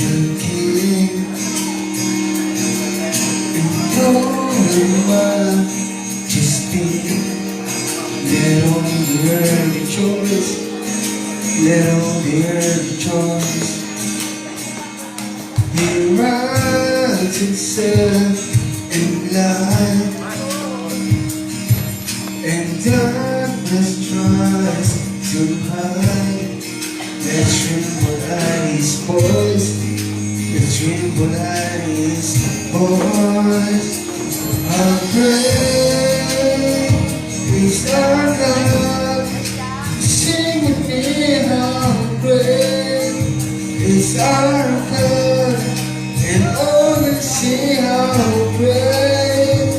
the King. And your majesty, let all the earth rejoice, let all the earth rejoice. He rides himself in light, and darkness tries to hide. Let's tremble at his voice, let's tremble at his voice. How great is our God? Sing with me, how great is our God, and all will see how great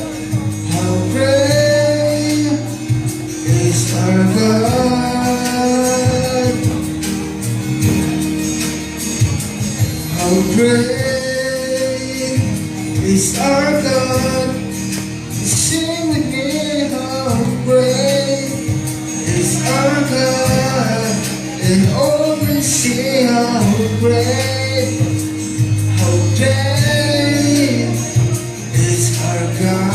is our God. How great is our God. Sing with me, how great is our God, and all will see how great is our God.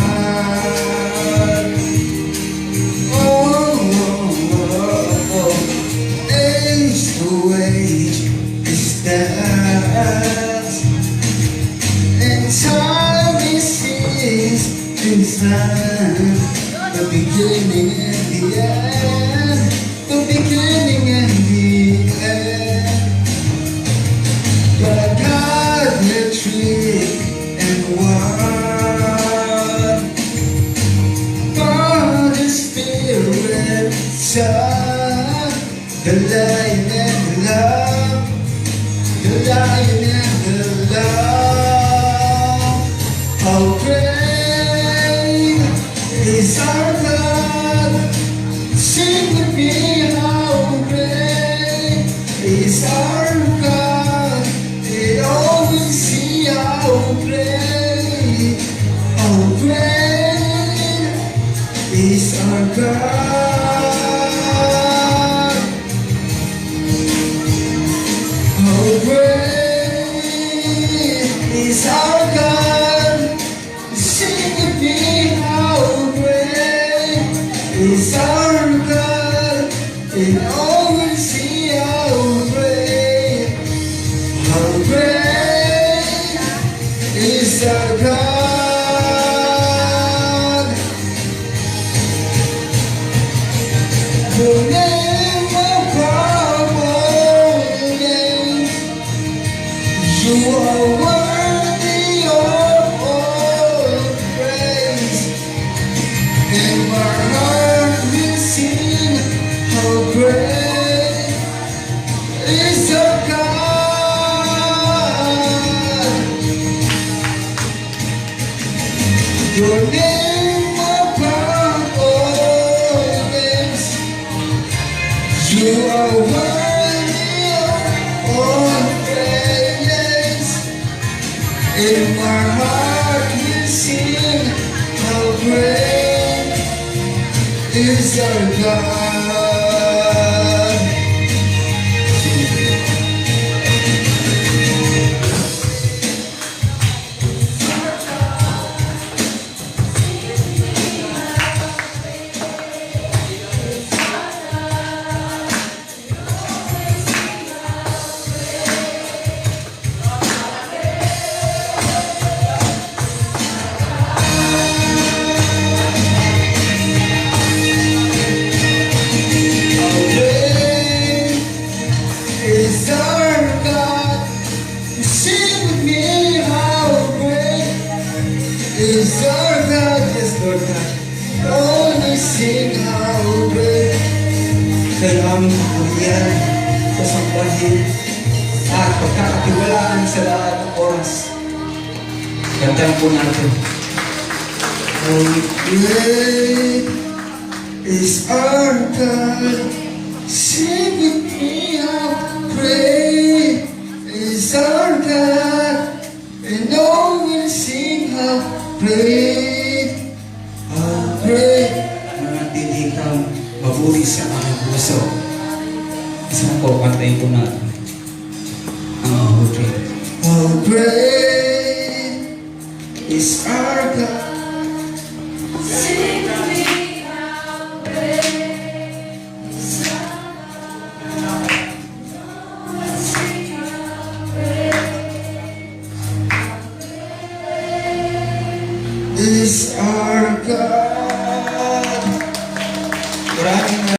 Age to age is that, and time is his hand. The beginning and the end, the beginning and the end. But God, the tree and one, God, the Spirit, Son, the Lion and the Lamb, the Lion and the Lamb. How great is our God? Sing with me, how great is our God? They always see how great is our God. How great is our God? Sing with me, how great is our God? They always see how great is our God. Your name above all names, you are worthy of all praise. And my heart will sing, how great is our God. Your name above all names, you are worthy of all praise. In my heart will sing, how great is our God. Is our God? Sing with me, how great is our God? Yes, Lord God. Only sing how great. Kailangan mo yan sa sambahin at pagkakatiwalaan sa lahat ng oras. Gandang po natin. How great is our God? Sing with me, how great is our God, and all will sing how great, manatili kang mabuti sa aming puso. Isang po, kantayin po natin ang mabuti. How great is our God? Sing